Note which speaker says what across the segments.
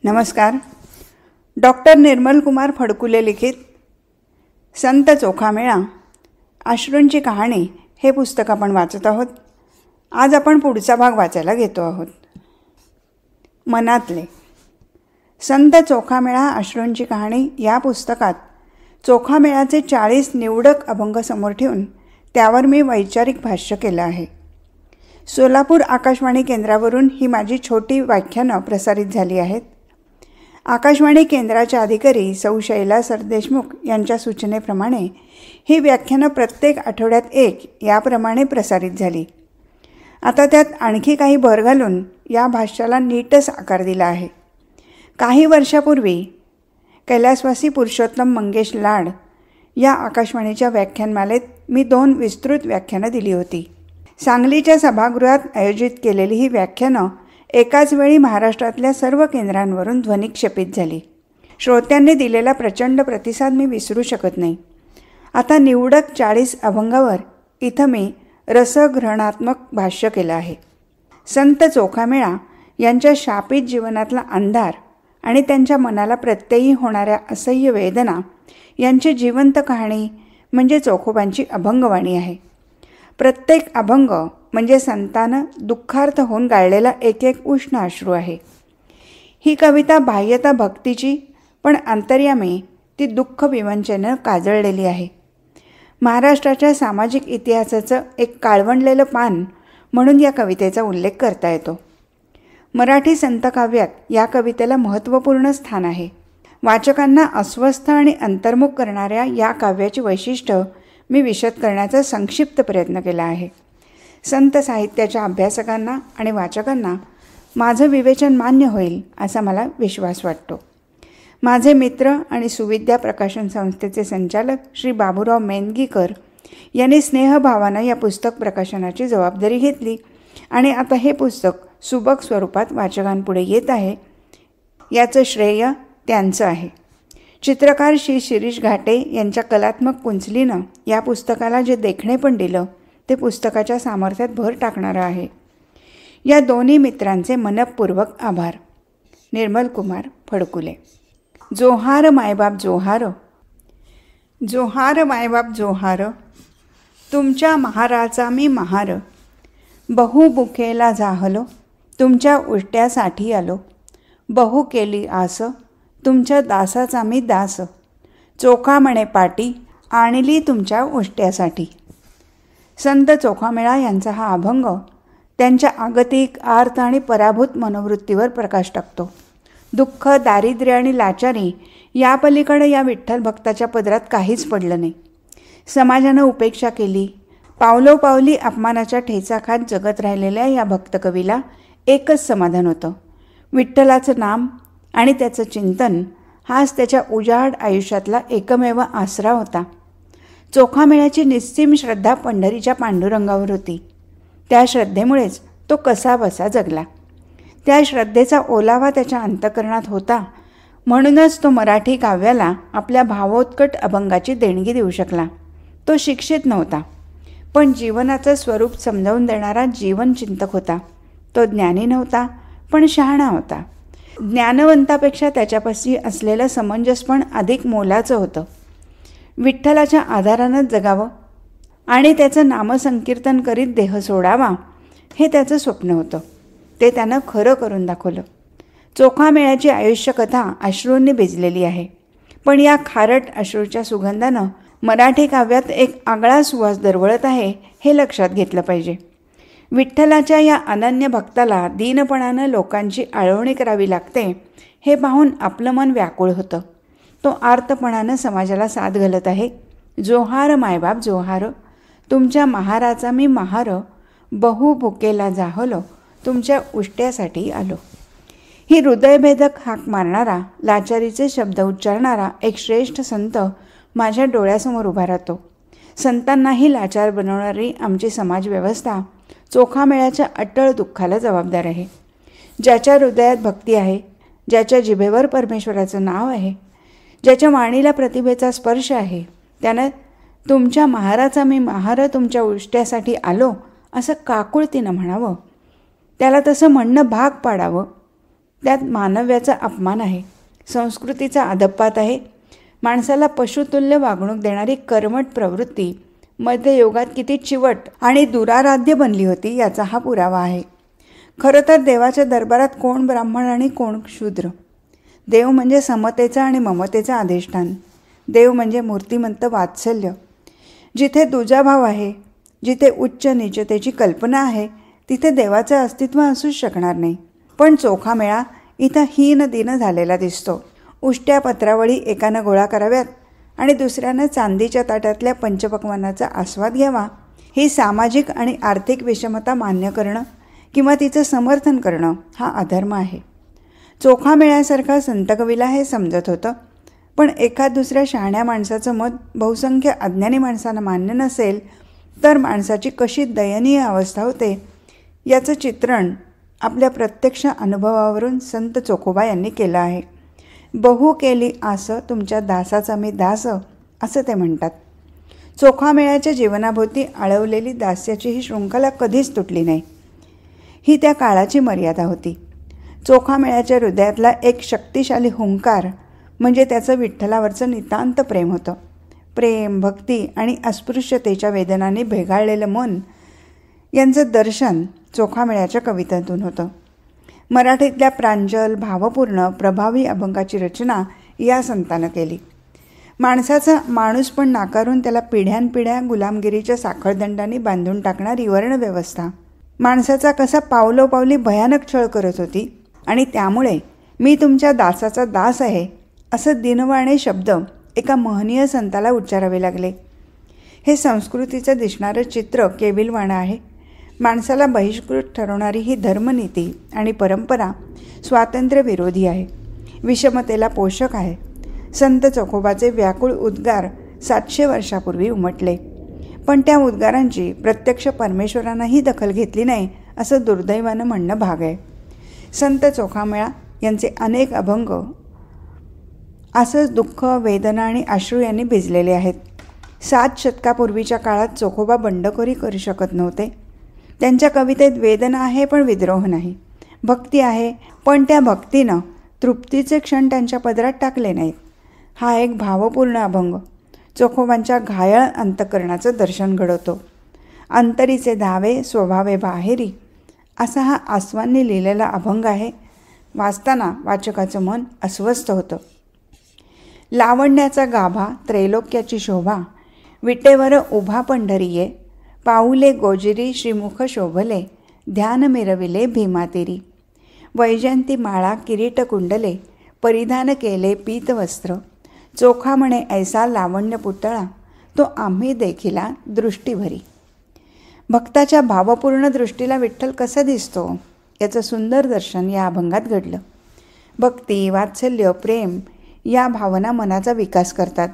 Speaker 1: नमस्कार. डॉक्टर निर्मल कुमार फडकुले लिखित संत चोखामेळा अश्रूंची कहाणी हे पुस्तक आपण वाचत आहोत. आज आपण पुढचा भाग वाचायला घेतो आहोत. मनातले. संत चोखामेळा अश्रूंची कहाणी या पुस्तकात चोखामेळाचे 40 निवडक अभंग समोर ठेवून त्यावर मी वैचारिक भाष्य केलं आहे. सोलापूर आकाशवाणी केंद्रावरून ही माझी छोटी व्याख्यानं प्रसारित झाली आहेत. आकाशवाणी केंद्राच्या अधिकारी सौ शैला सरदेशमुख यांच्या सूचनेप्रमाणे ही व्याख्यानं प्रत्येक आठवड्यात एक याप्रमाणे प्रसारित झाली. आता त्यात आणखी काही भर घालून या भाष्याला नीटच आकार दिला आहे. काही वर्षापूर्वी कैलासवासी पुरुषोत्तम मंगेश लाड या आकाशवाणीच्या व्याख्यानमालेत मी 2 विस्तृत व्याख्यानं दिली होती. सांगलीच्या सभागृहात आयोजित केलेली ही व्याख्यानं एकाच वेळी महाराष्ट्रातल्या सर्व केंद्रांवरून ध्वनिक्षेपित झाली. श्रोत्यांनी दिलेला प्रचंड प्रतिसाद मी विसरू शकत नाही. आता निवडक 40 अभंगावर इथं मी रसग्रहणात्मक भाष्य केलं आहे. संत चोखामेळा यांच्या शापित जीवनातला अंधार आणि त्यांच्या मनाला प्रत्ययी होणाऱ्या असह्य वेदना यांची जिवंत कहाणी म्हणजे चोखोबांची अभंगवाणी आहे. प्रत्येक अभंग म्हणजे संतानं दुःखार्थ होऊन गाळलेला एक एक उष्ण अश्रू आहे. ही कविता बाह्यता भक्तीची पण अंतर्यामी ती दुःख विवंचनेनं काजळलेली आहे. महाराष्ट्राच्या सामाजिक इतिहासाचं एक काळवंडलेलं पान म्हणून या कवितेचा उल्लेख करता येतो. मराठी संतकाव्यात या कवितेला महत्त्वपूर्ण स्थान आहे. वाचकांना अस्वस्थ आणि अंतर्मुख करणाऱ्या या काव्याची वैशिष्ट्य मी विशद करण्याचा संक्षिप्त प्रयत्न केला आहे. संत साहित्याच्या अभ्यासकांना आणि वाचकांना माझं विवेचन मान्य होईल असा मला विश्वास वाटतो. माझे मित्र आणि सुविद्या प्रकाशन संस्थेचे संचालक श्री बाबूराव मेनगीकर यांनी स्नेहभावानं या पुस्तक प्रकाशनाची जबाबदारी घेतली आणि आता हे पुस्तक सुबक स्वरूपात वाचकांपुढे येत आहे. याचं श्रेय त्यांचं आहे. चित्रकार श्री शिरीष घाटे यांच्या कलात्मक कुंचलीनं या पुस्तकाला जे देखणेपण दिलं ते पुस्तकाच्या सामर्थ्यात भर टाकणारं आहे. या दोन्ही मित्रांचे मनःपूर्वक आभार. निर्मल कुमार फडकुले. जोहार मायबाप जोहार. जोहार मायबाप जोहार. तुमच्या महाराचा मी महार. बहु बुखेला जाहलो तुमच्या उष्ट्यासाठी आलो. बहु केली आस तुमच्या दासाचा मी दास. चोखा म्हणे पाटी आणली तुमच्या उष्ट्यासाठी. संत चोखामेळा यांचा हा अभंग त्यांच्या आगतिक आर्त आणि पराभूत मनोवृत्तीवर प्रकाश टाकतो. दुःख, दारिद्र्य आणि लाचारी या पलीकडे या विठ्ठल भक्ताच्या पदरात काहीच पडलं नाही. समाजानं उपेक्षा केली. पावलोपावली अपमानाच्या ठेचा खात जगत राहिलेल्या या भक्तकवीला एकच समाधान होतं. विठ्ठलाचं नाम आणि त्याचं चिंतन हाच त्याच्या उजाड आयुष्यातला एकमेव आसरा होता. चोखामेळ्याची निस्सीम श्रद्धा पंढरीच्या पांडुरंगावर होती. त्या श्रद्धेमुळेच तो कसाबसा जगला. त्या श्रद्धेचा ओलावा त्याच्या अंतःकरणात होता म्हणूनच तो मराठी काव्याला आपल्या भावोत्कट अभंगाची देणगी देऊ शकला. तो शिक्षित नव्हता पण जीवनाचं स्वरूप समजावून देणारा जीवनचिंतक होता. तो ज्ञानी नव्हता पण शहाणा होता. ज्ञानवंतापेक्षा त्याच्यापाशी असलेलं समंजसपण अधिक मोलाचं होतं. विठ्ठलाच्या आधारानंच जगावं आणि त्याचं नामसंकीर्तन करीत देह सोडावा हे त्याचं स्वप्न होतं. ते त्यानं खरं करून दाखवलं. चोखामेळ्याची आयुष्यकथा अश्रूंनी भिजलेली आहे पण या खारट अश्रूच्या सुगंधानं मराठी काव्यात एक आगळा सुवास दरवळत आहे हे लक्षात घेतलं पाहिजे. विठ्ठलाच्या या अनन्य भक्ताला दीनपणानं लोकांची आळवणी करावी लागते हे पाहून आपलं मन व्याकुळ होतं. तो आर्तपणानं समाजाला साथ घालत आहे. जोहार मायबाप जोहार. तुमच्या महाराचा मी महार. बहु भुकेला जाहलो तुमच्या उष्ट्यासाठी आलो. ही हृदयभेदक हाक मारणारा, लाचारीचे शब्द उच्चारणारा एक श्रेष्ठ संत माझ्या डोळ्यासमोर उभा राहतो. संतांनाही लाचार बनवणारी आमची समाजव्यवस्था चोखामेळ्याच्या अटळ दुःखाला जबाबदार आहे. ज्याच्या हृदयात भक्ती आहे, ज्याच्या जिभेवर परमेश्वराचं नाव आहे, ज्याच्या वाणीला प्रतिभेचा स्पर्श आहे त्यानं तुमच्या महाराचा मी महार तुमच्या उष्ट्यासाठी आलो असं काकुळतीनं म्हणावं. त्याला तसं म्हणणं भाग पाडावं. त्यात मानव्याचा अपमान आहे, संस्कृतीचा अधःपात आहे. माणसाला पशुतुल्य वागणूक देणारी कर्मठ प्रवृत्ती मध्ययुगात किती चिवट आणि दुराराध्य बनली होती याचा हा पुरावा आहे. खरं तर देवाच्या दरबारात कोण ब्राह्मण आणि कोण शूद्र? देव म्हणजे समतेचा आणि ममतेचा अधिष्ठान. देव म्हणजे मूर्तिमंत वात्सल्य. जिथे दुजाभाव आहे, जिथे उच्च नीचतेची कल्पना आहे, तिथे देवाचं अस्तित्व असूच शकणार नाही. पण चोखामेळा इथं हीन दिन झालेला दिसतो. उष्ट्या पत्रावळी एकानं गोळा कराव्यात आणि दुसऱ्यानं चांदीच्या ताटातल्या पंचपक्वान्नाचा आस्वाद घ्यावा, ही सामाजिक आणि आर्थिक विषमता मान्य करणं किंवा तिचं समर्थन करणं हा अधर्म आहे. चोखामेळ्यासारखा संतकवीला हे समजत होतं, पण एखाद दुसऱ्या शहाण्या माणसाचं मत बहुसंख्य अज्ञानी माणसांना मान्य नसेल तर माणसाची कशी दयनीय अवस्था होते याचं चित्रण आपल्या प्रत्यक्ष अनुभवावरून संत चोखोबा यांनी केलं आहे. बहु केली आस तुमच्या दासाचा मी दास, असं ते म्हणतात. चोखामेळ्याच्या जीवनाभोवती आळवलेली दास्याची ही शृंखला कधीच तुटली नाही. ही त्या काळाची मर्यादा होती. चोखामेळ्याच्या हृदयातला एक शक्तिशाली हुंकार म्हणजे त्याचं विठ्ठलावरचं नितांत प्रेम होतं. प्रेम, भक्ती आणि अस्पृश्यतेच्या वेदनांनी भेगाळलेलं मन यांचं दर्शन चोखामेळ्याच्या कवितेतून होतं. मराठीतल्या प्रांजल, भावपूर्ण, प्रभावी अभंगाची रचना या संतानं केली. माणसाचा माणूसपण नाकारून त्याला पिढ्यानपिढ्या गुलामगिरीच्या साखळदंडांनी बांधून टाकणारी वर्णव्यवस्था माणसाचा कसा पावलोपावली भयानक छळ करत होती आणि त्यामुळे मी तुमच्या दासाचा दास आहे असं दिनवाणे शब्द एका महनीय संताला उच्चारावे लागले. हे संस्कृतीचं दिसणारं चित्र केविलवाणं आहे. माणसाला बहिष्कृत ठरवणारी ही धर्मनीती आणि परंपरा स्वातंत्र्यविरोधी आहे, विषमतेला पोषक आहे. संत चोखोबाचे व्याकुळ उद्गार 700 वर्षापूर्वी उमटले, पण त्या उद्गारांची प्रत्यक्ष परमेश्वरानंही दखल घेतली नाही असं दुर्दैवानं म्हणणं भाग आहे. संत चोखामेळा यांचे अनेक अभंग असंच दुःख, वेदना आणि अश्रू यांनी भिजलेले आहेत. 7 शतकापूर्वीच्या काळात चोखोबा बंडखोरी करू शकत नव्हते. त्यांच्या कवितेत वेदना आहे पण विद्रोह नाही, भक्ती आहे पण त्या भक्तीनं तृप्तीचे क्षण त्यांच्या पदरात टाकले नाहीत. हा एक भावपूर्ण अभंग चोखोबांच्या घायाळ अंतःकरणाचं दर्शन घडवतो. अंतरीचे धावे स्वभावे बाहेरी असा हा आस्वांनी लिहिलेला अभंग आहे. वाचताना वाचकाचं मन अस्वस्थ होतं. लावण्याचा गाभा त्रैलोक्याची शोभा, विटेवर उभा पंढरीये, पाऊले गोजिरी श्रीमुख शोभले, ध्यान मिरविले भीमातिरी, वैजयंती माळा किरीट कुंडले, परिधान केले पीतवस्त्र, चोखा म्हणे ऐसा लावण्य पुतळा, तो आम्ही देखिला दृष्टीभरी. भक्ताच्या भावपूर्ण दृष्टीला विठ्ठल कसा दिसतो याचं सुंदर दर्शन या अभंगात घडलं. भक्ती, वात्सल्य, प्रेम या भावना मनाचा विकास करतात.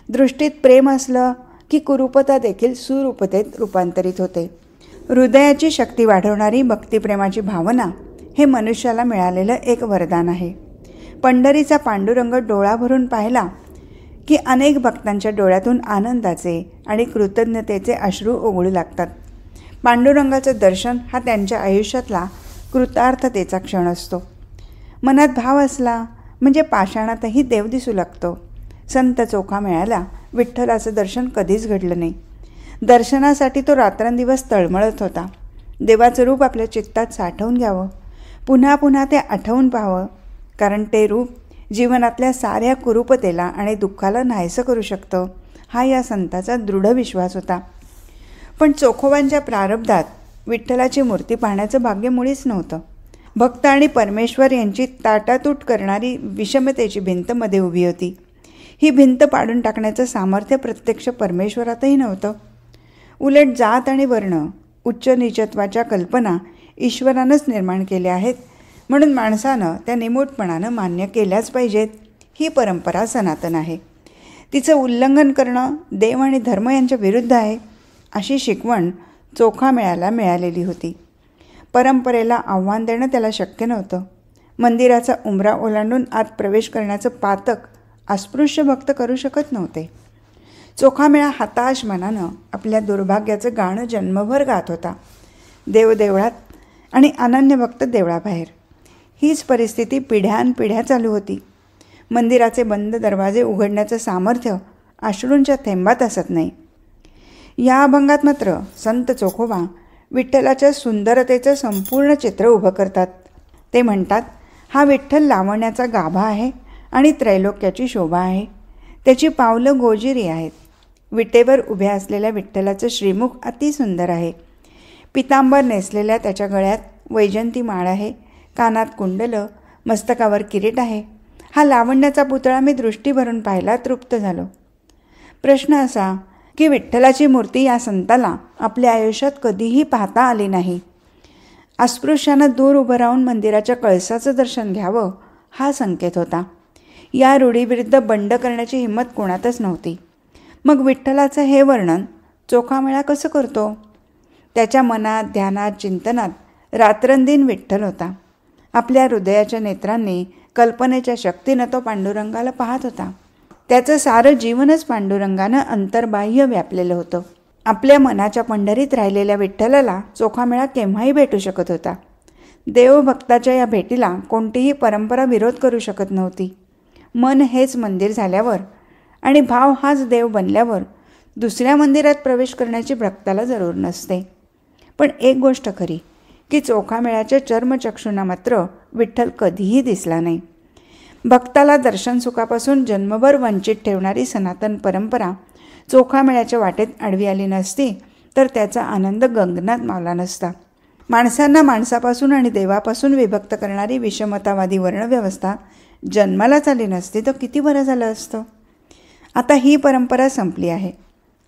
Speaker 1: दृष्टीत प्रेम असलं की कुरूपता देखील सुरूपतेत रूपांतरित होते. हृदयाची शक्ती वाढवणारी भक्तिप्रेमाची भावना हे मनुष्याला मिळालेलं एक वरदान आहे. पंढरीचा पांडुरंग डोळा भरून पाहिला की अनेक भक्तांच्या डोळ्यातून आनंदाचे आणि कृतज्ञतेचे अश्रू ओघळू लागतात. पांडुरंगाचं दर्शन हा त्यांच्या आयुष्यातला कृतार्थतेचा क्षण असतो. मनात भाव असला म्हणजे पाषाणातही देव दिसू लागतो. संत चोखामेळ्याला विठ्ठलाचं दर्शन कधीच घडलं नाही. दर्शनासाठी तो रात्रंदिवस तळमळत होता. देवाचं रूप आपल्या चित्तात साठवून घ्यावं, पुन्हा पुन्हा ते आठवून पाहावं, कारण ते रूप जीवनातल्या साऱ्या कुरूपतेला आणि दुःखाला नाहीसं करू शकतं हा या संताचा दृढ विश्वास होता. पण चोखोबांच्या प्रारब्धात विठ्ठलाची मूर्ती पाहण्याचं भाग्य मुळीच नव्हतं. भक्त आणि परमेश्वर यांची ताटातूट करणारी विषमतेची भिंत मध्ये उभी होती. ही भिंत पाडून टाकण्याचं सामर्थ्य प्रत्यक्ष परमेश्वरातही नव्हतं. उलट जात आणि वर्ण, उच्च नीचत्वाच्या कल्पना ईश्वरानंच निर्माण केल्या आहेत, म्हणून माणसानं त्या निमूटपणानं मान्य केल्याच पाहिजेत. ही परंपरा सनातन आहे. तिचं उल्लंघन करणं देव आणि धर्म यांच्या विरुद्ध आहे अशी शिकवण चोखामेळ्याला मिळालेली होती. परंपरेला आव्हान देणं त्याला शक्य नव्हतं. मंदिराचा उंबरा ओलांडून आत प्रवेश करण्याचं पातक अस्पृश्य भक्त करू शकत नव्हते. चोखामेळा हताश मनानं आपल्या दुर्भाग्याचं गाणं जन्मभर गात होता. देव देवळात आणि अनन्य भक्त देवळाबाहेर हीच परिस्थिती पिढ्यानपिढ्या चालू होती. मंदिराचे बंद दरवाजे उघडण्याचं सामर्थ्य अश्रूंच्या थेंबात असत नाही. या अभंगात मात्र संत चोखोबा विठ्ठलाच्या सुंदरतेचं संपूर्ण चित्र उभं करतात. ते म्हणतात, हा विठ्ठल लावण्याचा गाभा आहे आणि त्रैलोक्याची शोभा आहे. त्याची पावलं गोजिरी आहेत. विटेवर उभ्या असलेल्या विठ्ठलाचं श्रीमुख अतिसुंदर आहे. पितांबर नेसलेल्या त्याच्या गळ्यात वैजंती माळ आहे. कानात कुंडलं, मस्तकावर किरीट आहे. हा लावण्याचा पुतळा मी दृष्टी भरून पाहिला, तृप्त झालो. प्रश्न असा की विठ्ठलाची मूर्ती या संताला आपल्या आयुष्यात कधीही पाहता आली नाही. अस्पृश्यानं दूर उभं राहून मंदिराच्या कळसाचं दर्शन घ्यावं हा संकेत होता. या रूढीविरुद्ध बंड करण्याची हिंमत कोणातच नव्हती. मग विठ्ठलाचं हे वर्णन चोखामेळा कसं करतो? त्याच्या मनात, ध्यानात, चिंतनात रात्रंदिन विठ्ठल होता. आपल्या हृदयाच्या नेत्रांनी, कल्पनेच्या शक्तीनं तो पांडुरंगाला पाहत होता. त्याचं सारं जीवनच पांडुरंगानं अंतर्बाह्य व्यापलेलं होतं. आपल्या मनाच्या पंढरीत राहिलेल्या विठ्ठलाला चोखामेळा केव्हाही भेटू शकत होता. देवभक्ताच्या या भेटीला कोणतीही परंपरा विरोध करू शकत नव्हती. मन हेच मंदिर झाल्यावर आणि भाव हाच देव बनल्यावर दुसऱ्या मंदिरात प्रवेश करण्याची भक्ताला जरूर नसते. पण एक गोष्ट खरी की चोखामेळ्याच्या चर्मचक्षुंना मात्र विठ्ठल कधीही दिसला नाही. भक्ताला दर्शन सुखापासून जन्मभर वंचित ठेवणारी सनातन परंपरा चोखामेळ्याच्या वाटेत आडवी आली नसती तर त्याचा आनंद गगनात मावला नसता. माणसांना माणसापासून आणि देवापासून विभक्त करणारी विषमतावादी वर्णव्यवस्था जन्मालाच आली नसती तर किती बरं झालं असतं. आता ही परंपरा संपली आहे.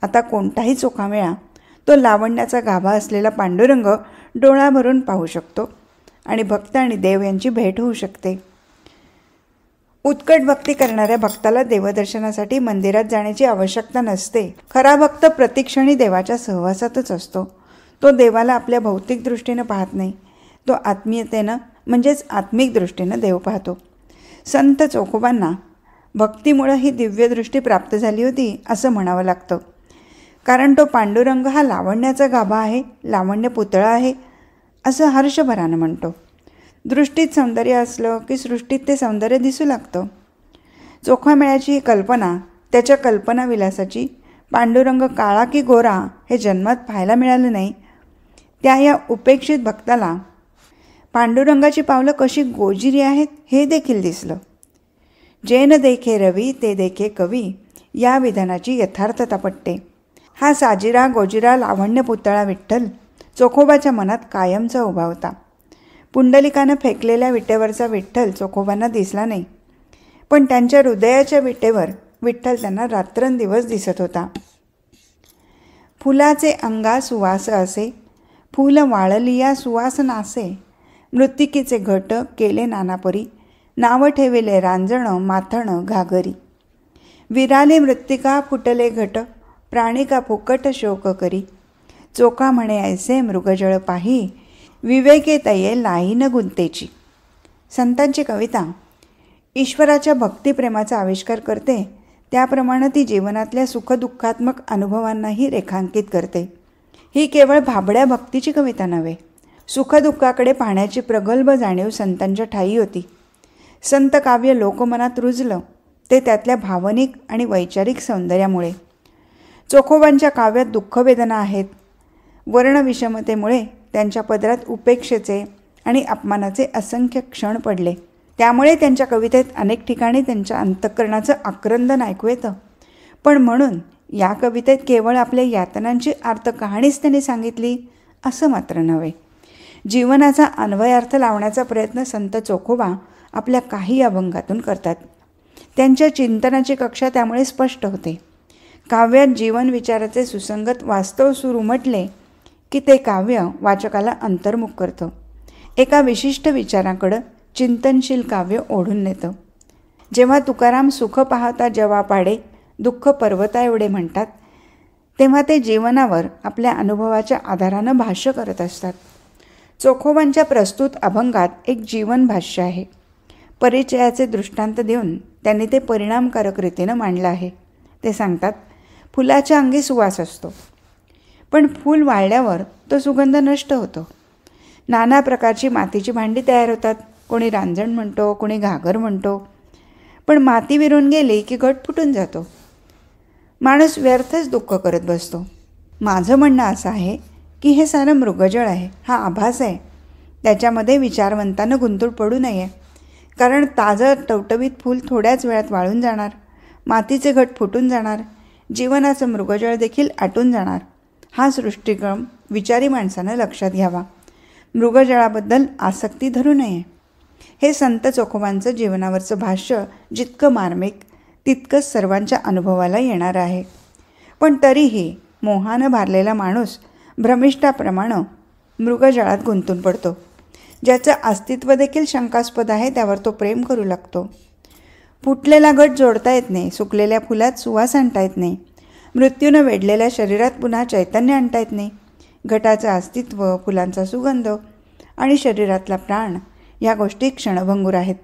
Speaker 1: आता कोणताही चोखामेळा तो लावण्याचा गाभा असलेला पांडुरंग डोळा भरून पाहू शकतो आणि भक्त आणि देव यांची भेट होऊ शकते. उत्कट भक्ती करणाऱ्या भक्ताला देवदर्शनासाठी मंदिरात जाण्याची आवश्यकता नसते. खरा भक्त प्रतिक्षणी देवाच्या सहवासातच असतो. तो देवाला आपल्या भौतिक दृष्टीनं पाहत नाही. तो आत्मीयतेनं म्हणजेच आत्मिक दृष्टीनं देव पाहतो. संत चोखोबांना भक्तीमुळं ही दिव्यदृष्टी प्राप्त झाली होती असं म्हणावं लागतं. कारण तो पांडुरंग हा लावण्याचा गाभा आहे, लावण्य पुतळा आहे असं हर्षभरानं म्हणतो. दृष्टीत सौंदर्य असलं की सृष्टीत ते सौंदर्य दिसू लागतं. चोखामेळ्याची ही कल्पना, त्याच्या कल्पनाविलासाची पांडुरंग काळा की गोरा हे जन्मात पाहायला मिळालं नाही. त्या या उपेक्षित भक्ताला पांडुरंगाची पावलं कशी गोजिरी आहेत हे देखील दिसलं. जे न देखे रवी ते देखे कवी या विधानाची यथार्थता पटते. हा साजिरा गोजिरा लावण्य पुतळा विठ्ठल चोखोबाच्या मनात कायमचा उभा होता. पुंडलिकानं फेकलेल्या विटेवरचा विठ्ठल चोखोबांना दिसला नाही, पण त्यांच्या हृदयाच्या विटेवर विठ्ठल त्यांना रात्रंदिवस दिसत होता. फुलाचे अंगा सुवास असे, फूल वाळलिया सुवास नासे, मृत्तिकेचे घट केले नानापरी, नाव ठेविले रांजणं माथणं घागरी. विराले मृत्तिका फुटले घट, प्राणिका फुकट शोक करी, चोखा म्हणे ऐसे मृगजळ पाही, विवेके तये लाईन गुंतेची. संतांची कविता ईश्वराच्या भक्तिप्रेमाचा आविष्कार करते, त्याप्रमाणे ती जीवनातल्या सुखदुःखात्मक अनुभवांनाही रेखांकित करते. ही केवळ भाबड्या भक्तीची कविता नव्हे, सुखदुःखाकडे पाहण्याची प्रगल्भ जाणीव संतांच्या ठायी होती. संत काव्य लोकमनात रुजलं ते त्यातल्या भावनिक आणि वैचारिक सौंदर्यामुळे. चोखोबांच्या काव्यात दुःखवेदना आहेत. वर्णविषमतेमुळे त्यांच्या पदरात उपेक्षेचे आणि अपमानाचे असंख्य क्षण पडले. त्यामुळे त्यांच्या कवितेत अनेक ठिकाणी त्यांच्या अंतःकरणाचं आक्रंदन ऐकू येतं. पण म्हणून या कवितेत केवळ आपल्या यातनांची अर्थकहाणीच त्यांनी सांगितली असं मात्र नव्हे. जीवनाचा अन्वयार्थ लावण्याचा प्रयत्न संत चोखोबा आपल्या काही अभंगातून करतात. त्यांच्या चिंतनाची कक्षा त्यामुळे स्पष्ट होते. काव्यात जीवन विचाराचे सुसंगत वास्तव सूर उमटले की ते काव्य वाचकाला अंतर्मुख करतं. एका विशिष्ट विचाराकडं चिंतनशील काव्य ओढून नेतं. जेव्हा तुकाराम सुख पाहता जेव्हा पाडे, दुःख पर्वता एवढे म्हणतात, तेव्हा ते जीवनावर आपल्या अनुभवाच्या आधारानं भाष्य करत असतात. चोखोबांच्या प्रस्तुत अभंगात एक जीवन भाष्य आहे. परिचयाचे दृष्टांत देऊन त्यांनी ते परिणामकारक रीतीनं मांडलं आहे. ते सांगतात, फुलाच्या अंगी सुवास असतो, पण फूल वाळल्यावर तो सुगंध नष्ट होतो. नाना प्रकारची मातीची भांडी तयार होतात, कोणी रांजण म्हणतो, कोणी घागर म्हणतो. पण माती विरून गेली की घट फुटून जातो. माणूस व्यर्थच दुःख करत बसतो. माझं म्हणणं असं आहे की हे सारं मृगजळ आहे, हा आभास आहे. त्याच्यामध्ये विचारवंतानं गुंतून पडू नये. कारण ताजं टवटवीत फूल थोड्याच वेळात वाळून जाणार, मातीचे घट फुटून जाणार, जीवनाचं मृगजळ देखील आटून जाणार. हा सृष्टिक्रम विचारी माणसानं लक्षात घ्यावा. मृगजळाबद्दल आसक्ती धरू नये. हे संत चोखोबांचं जीवनावरचं भाष्य जितकं मार्मिक तितकंच सर्वांच्या अनुभवाला येणारं आहे. पण तरीही मोहानं भारलेला माणूस भ्रमिष्ठाप्रमाणे मृगजळात गुंतून पडतो. ज्याचं अस्तित्व देखील शंकास्पद आहे त्यावर तो प्रेम करू लागतो. फुटलेला घट जोडता येत नाही, सुकलेल्या फुलात सुवास आणता येत नाही, मृत्यूनं वेढलेल्या शरीरात पुन्हा चैतन्य आणता येत नाही. घटाचं अस्तित्व, फुलांचा सुगंध आणि शरीरातला प्राण या गोष्टी क्षणभंगूर आहेत.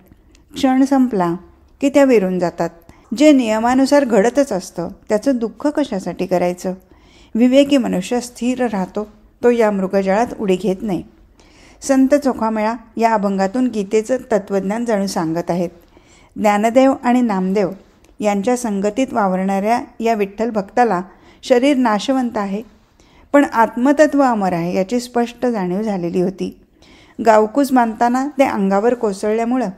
Speaker 1: क्षण संपला की त्या विरून जातात. जे नियमानुसार घडतच असतं त्याचं दुःख कशासाठी करायचं. विवेकी मनुष्य स्थिर राहतो, तो या मृगजळात उडी घेत नाही. संत चोखामेळा या अभंगातून गीतेचं तत्त्वज्ञान जणू सांगत आहेत. ज्ञानदेव आणि नामदेव यांच्या संगतीत वावरणाऱ्या या विठ्ठल भक्ताला शरीर नाशवंत आहे, पण आत्मतत्व अमर आहे याची स्पष्ट जाणीव झालेली होती. गावकूस बांधताना ते अंगावर कोसळल्यामुळं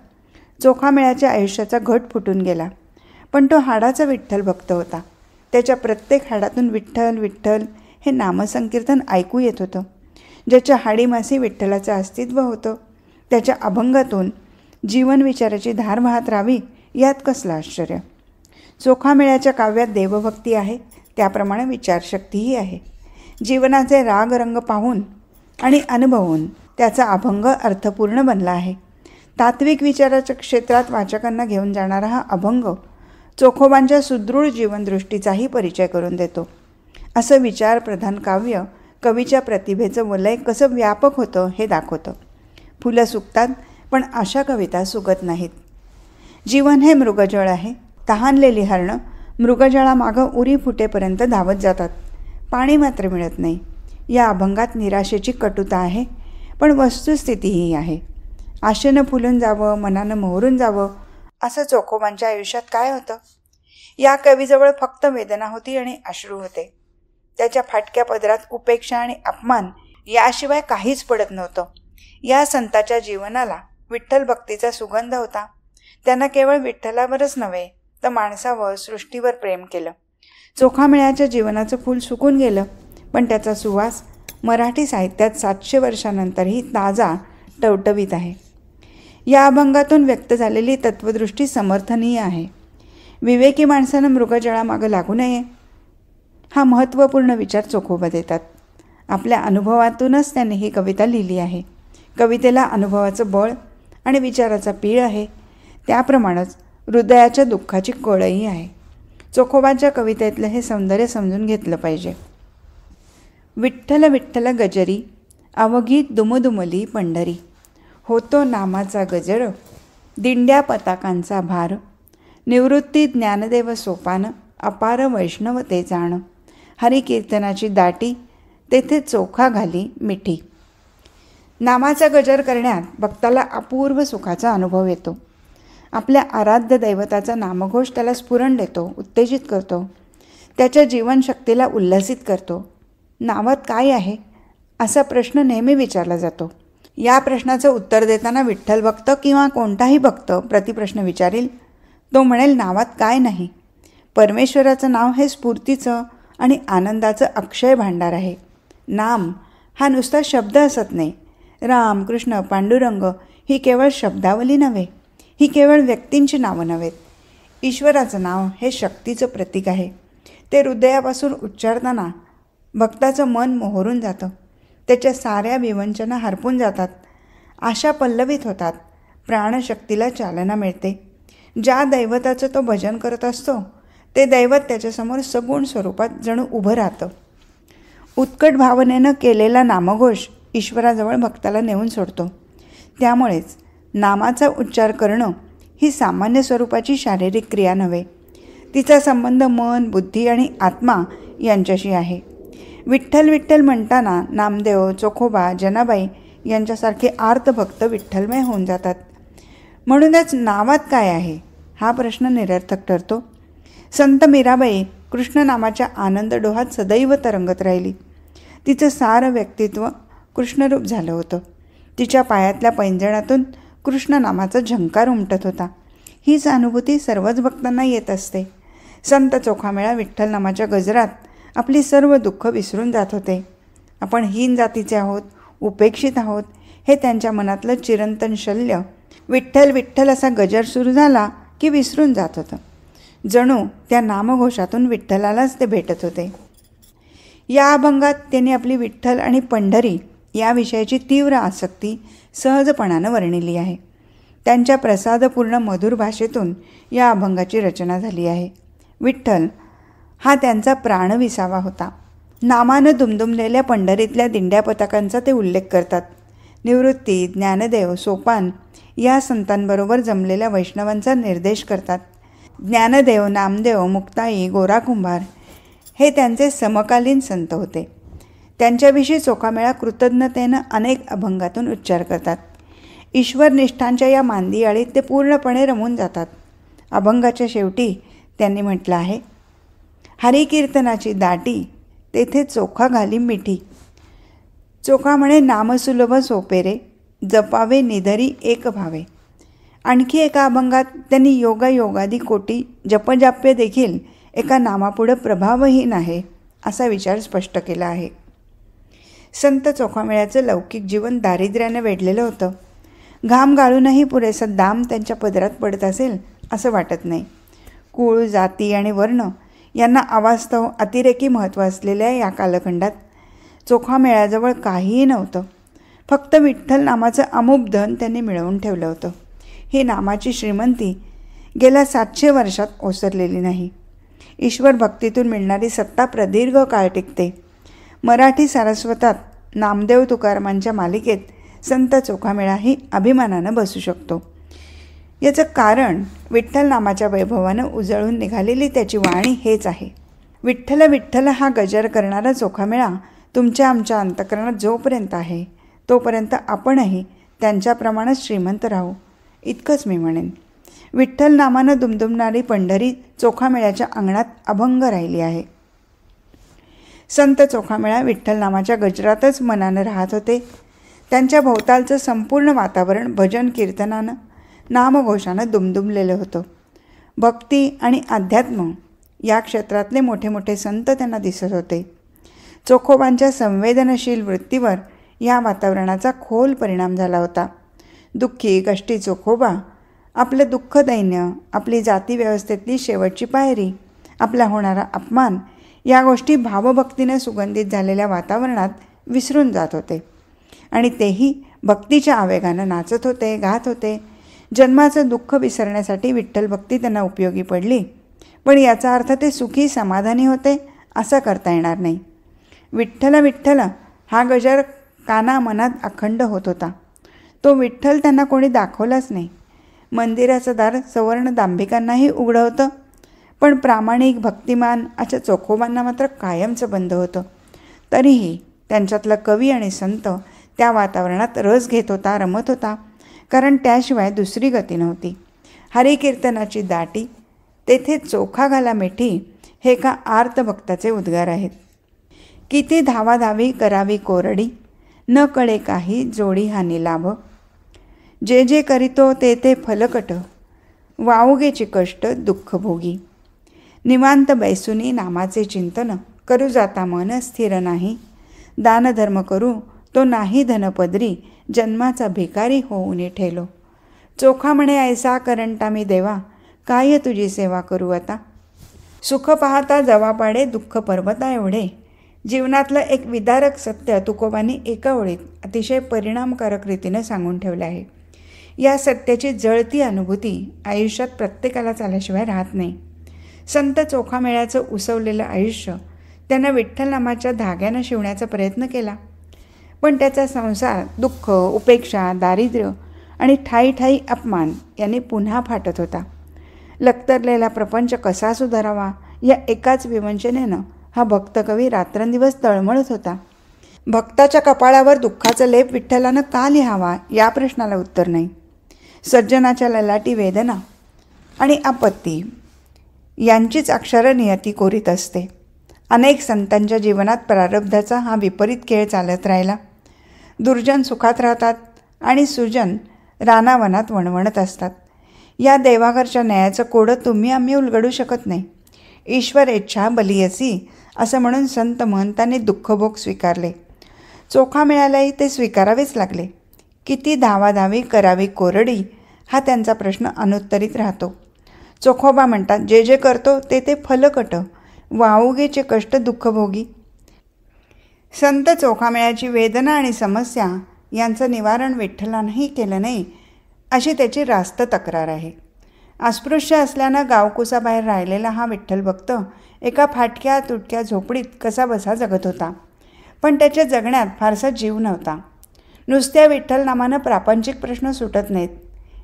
Speaker 1: चोखामेळ्याच्या आयुष्याचा घट फुटून गेला. पण तो हाडाचा विठ्ठल भक्त होता. त्याच्या प्रत्येक हाडातून विठ्ठल विठ्ठल हे नामसंकीर्तन ऐकू येत होतं. ज्याच्या हाडीमासी विठ्ठलाचं अस्तित्व होतं त्याच्या अभंगातून जीवन विचाराची धार वाहत राहावी यात कसलं आश्चर्य. चोखामेळ्याच्या काव्यात देवभक्ती आहे, त्याप्रमाणे विचारशक्तीही आहे. जीवनाचे रागरंग पाहून आणि अनुभवून त्याचा अभंग अर्थपूर्ण बनला आहे. तात्विक विचाराच्या क्षेत्रात वाचकांना घेऊन जाणारा हा अभंग चोखोबांच्या सुदृढ जीवनदृष्टीचाही परिचय करून देतो. असं विचारप्रधान काव्य कवीच्या प्रतिभेचं वलय कसं व्यापक होतं हे दाखवतं. फुलं सुकतात पण अशा कविता सुकत नाहीत. जीवन हे मृगजळ आहे. तहानलेली हरणं मृगजळामागं उरी फुटेपर्यंत धावत जातात, पाणी मात्र मिळत नाही. या अभंगात निराशेची कटुता आहे, पण वस्तुस्थितीही आहे. आशेनं फुलून जावं, मनानं मोहरून जावं असं चोखोबांच्या आयुष्यात काय होतं. या कवीजवळ फक्त वेदना होती आणि अश्रू होते. त्याच्या फाटक्या पदरात उपेक्षा आणि अपमान याशिवाय काहीच पडत नव्हतं. या संताच्या जीवनाला विठ्ठल भक्तीचा सुगंध होता. त्यानं केवळ विठ्ठलावरच नव्हे तर माणसावर, सृष्टीवर प्रेम केलं. चोखामेळ्याच्या जीवनाचं फूल सुकून गेलं, पण त्याचा सुवास मराठी साहित्यात 700 वर्षानंतरही ताजा टवटवीत आहे. या अभंगातून व्यक्त झालेली तत्त्वदृष्टी समर्थनीय आहे. विवेकी माणसानं मृगजळामागं लागू नये हा महत्त्वपूर्ण विचार चोखोबा देतात. आपल्या अनुभवातूनच त्यांनी ही कविता लिहिली आहे. कवितेला अनुभवाचं बळ आणि विचाराचा पीळ आहे, त्याप्रमाणेच हृदयाच्या दुःखाची कळही आहे. चोखोबाच्या कवितेतलं हे सौंदर्य समजून घेतलं पाहिजे. विठ्ठल विठ्ठल गजरी अवघी दुमदुमली पंढरी, होतो नामाचा गजर दिंड्या पताकांचा भार, निवृत्ती ज्ञानदेव सोपान अपार वैष्णव ते जाण, हरिकीर्तनाची दाटी तेथे चोखा घाली मिठी. नामाचा गजर करण्यात भक्ताला अपूर्व सुखाचा अनुभव येतो. आपल्या आराध्य दैवताचा नामघोष त्याला स्फुरण देतो, उत्तेजित करतो, त्याच्या जीवनशक्तीला उल्लसित करतो. नावात काय आहे असा प्रश्न नेहमी विचारला जातो. या प्रश्नाचं उत्तर देताना विठ्ठल भक्त किंवा कोणताही भक्त प्रतिप्रश्न विचारेल. तो म्हणेल नावात काय नाही. परमेश्वराचं नाव हे स्फूर्तीचं आणि आनंदाचं अक्षय भांडार आहे. नाम हा नुसता शब्द असत नाही. राम, कृष्ण, पांडुरंग ही केवळ शब्दावली नव्हे, ही केवळ व्यक्तींची नावं नव्हेत. ईश्वराचं नाव हे शक्तीचं प्रतीक आहे. ते हृदयापासून उच्चारताना भक्ताचं मन मोहरून जातं, त्याच्या साऱ्या विवंचना हरपून जातात, आशा पल्लवित होतात, प्राणशक्तीला चालना मिळते. ज्या दैवताचं तो भजन करत असतो ते दैवत त्याच्यासमोर सगुण स्वरूपात जणू उभं राहतं. उत्कट भावनेनं केलेला नामघोष ईश्वराजवळ भक्ताला नेऊन सोडतो. त्यामुळेच नामाचा उच्चार करणं ही सामान्य स्वरूपाची शारीरिक क्रिया नव्हे. तिचा संबंध मन, बुद्धी आणि आत्मा यांच्याशी आहे. विठ्ठल विठ्ठल म्हणताना नामदेव, चोखोबा, जनाबाई यांच्यासारखे आर्त भक्त विठ्ठलमय होऊन जातात. म्हणूनच नावात काय आहे हा प्रश्न निरर्थक ठरतो. संत मीराबाई कृष्ण नामाच्या आनंद डोहात सदैव तरंगत राहिली. तिचं सारं व्यक्तित्व कृष्णरूप झालं होतं. तिच्या पायातल्या पैंजणातून कृष्ण नामाचा झंकार उमटत होता. हीच अनुभूती सर्वच भक्तांना येत असते. संत चोखामेळा विठ्ठल नामाच्या गजरात आपली सर्व दुःख विसरून जात होते. आपण हीन जातीचे आहोत, उपेक्षित आहोत हे त्यांच्या मनातलं चिरंतन शल्य विठ्ठल विठ्ठल असा गजर सुरू झाला की विसरून जात होतं. जणू त्या नामघोषातून विठ्ठलालाच ते भेटत होते. या अभंगात त्यांनी आपली विठ्ठल आणि पंढरी याविषयीची तीव्र आसक्ती सहजपणानं वर्णिली आहे. त्यांच्या प्रसादपूर्ण मधुर भाषेतून या अभंगाची रचना झाली आहे. विठ्ठल हा त्यांचा प्राणविसावा होता. नामानं दुमदुमलेल्या पंढरीतल्या दिंड्या पताकांचा ते उल्लेख करतात. निवृत्ती, ज्ञानदेव, सोपान या संतांबरोबर जमलेल्या वैष्णवांचा निर्देश करतात. ज्ञानदेव, नामदेव, मुक्ताई, गोरा कुंभार हे त्यांचे समकालीन संत होते. त्यांच्याविषयी चोखामेळा कृतज्ञतेनं अनेक अभंगातून उच्चार करतात. ईश्वरनिष्ठांच्या या मांदियाळीत ते पूर्णपणे रमून जातात. अभंगाच्या शेवटी त्यांनी म्हटलं आहे, हरिकीर्तनाची दाटी तेथे चोखा घाली मिठी. चोखा म्हणे नामसुलभ सोपेरे, जपावे निधरी एक भावे. आणखी एका अभंगात त्यांनी योगायोगादी कोटी जपजाप्य देखील एका नामापुढं प्रभावहीन आहे असा विचार स्पष्ट केला आहे. संत चोखामेळ्याचं लौकिक जीवन दारिद्र्याने वेढलेलं होतं. घाम गाळूनही पुरेसा दाम त्यांच्या पदरात पडत असेल असं वाटत नाही. कुळ, जाती आणि वर्ण यांना अवास्तव अतिरेकी महत्त्व असलेल्या या कालखंडात चोखामेळ्याजवळ काहीही नव्हतं. फक्त विठ्ठल नामाचं अमूप धन त्यांनी मिळवून ठेवलं होतं. ही नामाची श्रीमंती गेल्या 700 वर्षात ओसरलेली नाही. ईश्वर भक्तीतून मिळणारी सत्ता प्रदीर्घ काळ टिकते. मराठी सारस्वतात नामदेव तुकारामांच्या मालिकेत संत चोखामेळाही अभिमानानं बसू शकतो. याचं कारण विठ्ठल नामाच्या वैभवानं उजळून निघालेली त्याची वाणी हेच आहे. विठ्ठल विठ्ठल हा गजर करणारा चोखामेळा तुमच्या आमच्या अंतःकरणात जोपर्यंत आहे तोपर्यंत आपणही त्यांच्याप्रमाणेच श्रीमंत राहू इतकंच मी म्हणेन. विठ्ठल नामानं दुमदुमणारी पंढरी चोखामेळ्याच्या अंगणात अभंग राहिली आहे. संत चोखामेळा विठ्ठल नामाच्या गजरातच मनानं राहत होते. त्यांच्या भोवतालचं संपूर्ण वातावरण भजन कीर्तनानं नामघोषानं दुमदुमलेलं होतं. भक्ती आणि अध्यात्म या क्षेत्रातले मोठे मोठे संत त्यांना दिसत होते. चोखोबांच्या संवेदनशील वृत्तीवर या वातावरणाचा खोल परिणाम झाला होता. दुःखी कष्टी चोखोबा आपलं दुःख दैन्य, आपली जातीव्यवस्थेतली शेवटची पायरी, आपला होणारा अपमान या गोष्टी भावभक्तीने सुगंधित झालेल्या वातावरणात विसरून जात होते. आणि तेही भक्तीच्या आवेगानं नाचत होते, गात होते. जन्माचं दुःख विसरण्यासाठी विठ्ठल भक्ती त्यांना उपयोगी पडली, पण याचा अर्थ ते सुखी समाधानी होते असं करता येणार नाही. विठ्ठल विठ्ठल हा गजर काना मनात अखंड होत होता. तो विठ्ठल त्यांना कोणी दाखवलाच नाही. मंदिराचं दार सवर्ण दांभिकांनाही उघडं होतं, पण प्रामाणिक भक्तिमान अशा चोखोबांना मात्र कायमचं बंद होतं. तरीही त्यांच्यातला कवी आणि संत त्या वातावरणात रस घेत होता, रमत होता, कारण त्याशिवाय दुसरी गती नव्हती. हरिकीर्तनाची दाटी तेथे चोखा घाला मिठी हे एका आर्त भक्ताचे उद्गार आहेत. किती धावाधावी करावी कोरडी, न कळे काही जोडी हानी लाभ. जे जे करीतो ते ते फलकट, वावगेची कष्ट दुःख भोगी. निवांत बैसुनी नामाचे चिंतन, करू जाता मन स्थिर नाही. दानधर्म करू तो नाही धनपदरी, जन्माचा भिकारी होऊन ठेलो. चोखा म्हणे ऐसा करंटा मी देवा, काय तुझी सेवा करू आता. सुख पाहता जवा पाडे दुःख पर्वता एवढे. जीवनातलं एक विदारक सत्य तुकोबांनी एका ओळीत अतिशय परिणामकारक रीतीने सांगून ठेवलं आहे. या सत्याची जळती अनुभूती आयुष्यात प्रत्येकालाच आल्याशिवाय राहत नाही. संत चोखामेळ्याचं उसवलेलं आयुष्य त्यानं विठ्ठल नामाच्या धाग्यानं शिवण्याचा प्रयत्न केला, पण त्याचा संसार दुःख, उपेक्षा, दारिद्र्य आणि ठाई ठाई अपमान यांनी पुन्हा फाटत होता. लक्तरलेला प्रपंच कसा सुधारावा या एकाच विवंचनेनं हा भक्तकवी रात्रंदिवस तळमळत होता. भक्ताच्या कपाळावर दुःखाचा लेप विठ्ठलानं का लिहावा या प्रश्नाला उत्तर नाही. सज्जनाच्या ललाटी वेदना आणि आपत्ती यांचीच अक्षरनियती कोरीत असते. अनेक संतांच्या जीवनात प्रारब्धाचा हा विपरीत खेळ चालत राहिला. दुर्जन सुखात राहतात आणि सुजन रानावनात वणवणत असतात. या देवाघरच्या न्यायाचं कोडं तुम्ही आम्ही उलगडू शकत नाही. ईश्वर इच्छा बलियसी असं म्हणून संत महंतांनी दुःखभोग स्वीकारले. चोखा मिळालाही ते स्वीकारावेच लागले. किती धावाधावी करावी कोरडी हा त्यांचा प्रश्न अनुत्तरित राहतो. चोखोबा म्हणतात, जे जे करतो ते ते फलकट, वाऊगेचे कष्ट दुःखभोगी. संत चोखामेळ्याची वेदना आणि समस्या यांचं निवारण विठ्ठलानंही केलं नाही अशी त्याची रास्त तक्रार आहे. अस्पृश्य असल्यानं गावकुसाबाहेर राहिलेला हा विठ्ठल भक्त एका फाटक्या तुटक्या झोपडीत कसा बसा जगत होता. पण त्याच्या जगण्यात फारसा जीव नव्हता. नुसत्या विठ्ठल नामानं प्रापंचिक प्रश्न सुटत नाहीत.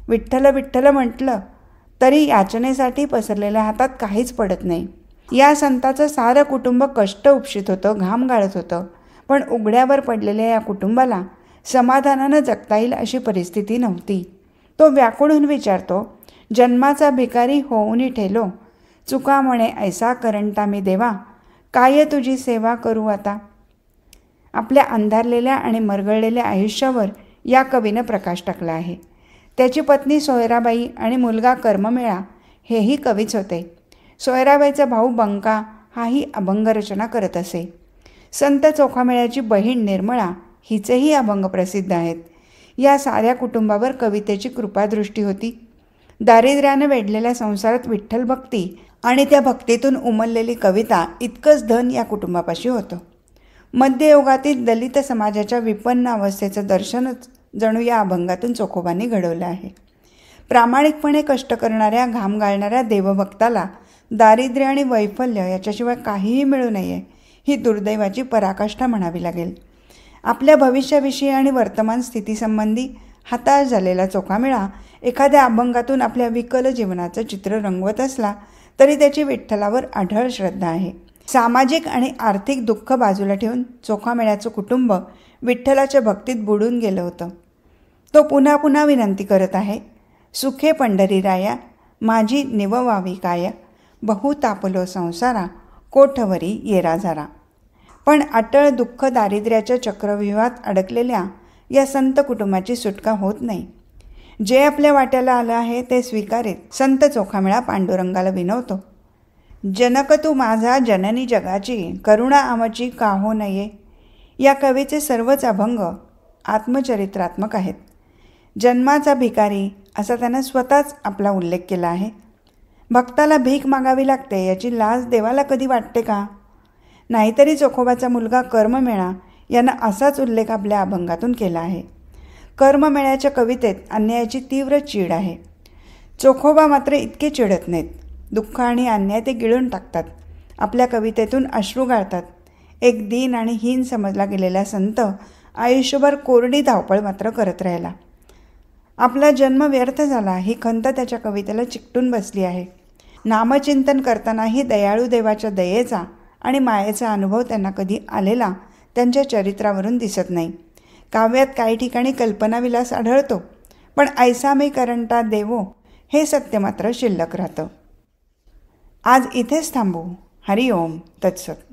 Speaker 1: विठ्ठल विठ्ठल म्हटलं तरी याचनेसाठी पसरलेल्या हातात काहीच पडत नाही. या संताचं सारं कुटुंब कष्ट उपशित होतं, घाम गाळत होतं. पण उघड्यावर पडलेल्या या कुटुंबाला समाधानानं जगता येईल अशी परिस्थिती नव्हती. तो व्याकुळून विचारतो, जन्माचा भिकारी होऊनी ठेलो, चुका म्हणे ऐसा करंटा मी देवा, काय तुझी सेवा करू आता. आपल्या अंधारलेल्या आणि मरगळलेल्या आयुष्यावर या कवीनं प्रकाश टाकला आहे. त्याची पत्नी सोयराबाई आणि मुलगा कर्ममेळा हेही कवीच होते. सोयराबाईचा भाऊ बंका हाही अभंग रचना करत असे. संत चोखामेळ्याची बहीण निर्मळा हिचेही अभंग प्रसिद्ध आहेत. या साऱ्या कुटुंबावर कवितेची कृपादृष्टी होती. दारिद्र्यानं वेढलेल्या संसारात विठ्ठल भक्ती आणि त्या भक्तीतून उमललेली कविता इतकंच धन या कुटुंबापाशी होतं. मध्ययुगातील दलित समाजाच्या विपन्न अवस्थेचं दर्शनच जणू या अभंगातून चोखोबांनी घडवलं आहे. प्रामाणिकपणे कष्ट करणाऱ्या घाम गाळणाऱ्या देवभक्ताला दारिद्र्य आणि वैफल्य याच्याशिवाय काहीही मिळू नये ही दुर्दैवाची पराकाष्ठा म्हणावी लागेल. आपल्या भविष्याविषयी आणि वर्तमान स्थितीसंबंधी हताश झालेला चोखामेळा एखाद्या अभंगातून आपल्या विकल जीवनाचं चित्र रंगवत असला तरी त्याची विठ्ठलावर अढळ श्रद्धा आहे. सामाजिक आणि आर्थिक दुःख बाजूला ठेवून चोखामेळ्याचं कुटुंब विठ्ठलाच्या भक्तीत बुडून गेलं होतं. तो पुन्हा पुन्हा विनंती करत आहे, सुखे पंढरीराया माझी निववावी काया, बहु तापलो संसारा कोठवरी येरा जरा. पण अटळ दुःख दारिद्र्याच्या चक्रव्यूहात अडकलेल्या या संत कुटुंबाची सुटका होत नाही. जे आपल्या वाट्याला आलं आहे ते स्वीकारीत संत चोखामेळा पांडुरंगाला विनवतो, जनक तू माझा जननी जगाची, करुणा आमची काहो नये. या कवीचे सर्वच अभंग आत्मचरित्रात्मक आहेत. जन्माचा भिकारी असा त्यानं स्वतःच आपला उल्लेख केला आहे. भक्ताला भीक मागावी लागते याची लाज देवाला कधी वाटते का? नाहीतरी चोखोबाचा मुलगा कर्ममेळा यानं असाच उल्लेख आपल्या अभंगातून केला आहे. कर्ममेळ्याच्या कवितेत अन्यायाची तीव्र चीड आहे. चोखोबा मात्र इतके चिडत नाहीत. दुःख आणि अन्याय ते गिळून टाकतात. आपल्या कवितेतून अश्रू गाळतात. एक दीन आणि हीन समजला गेलेला संत आयुष्यभर कोरडी धावपळ मात्र करत राहिला. आपला जन्म व्यर्थ झाला ही खंत त्याच्या कवितेला चिकटून बसली आहे. नामचिंतन करतानाही दयाळू देवाच्या दयेचा आणि मायेचा अनुभव त्यांना कधी आलेला त्यांच्या चरित्रावरून दिसत नाही. काव्यात काही ठिकाणी कल्पनाविलास आढळतो, पण ऐसा मी करंटा देवो हे सत्य मात्र शिल्लक राहतं. आज इथेच थांबू. हरिओम तत्सत.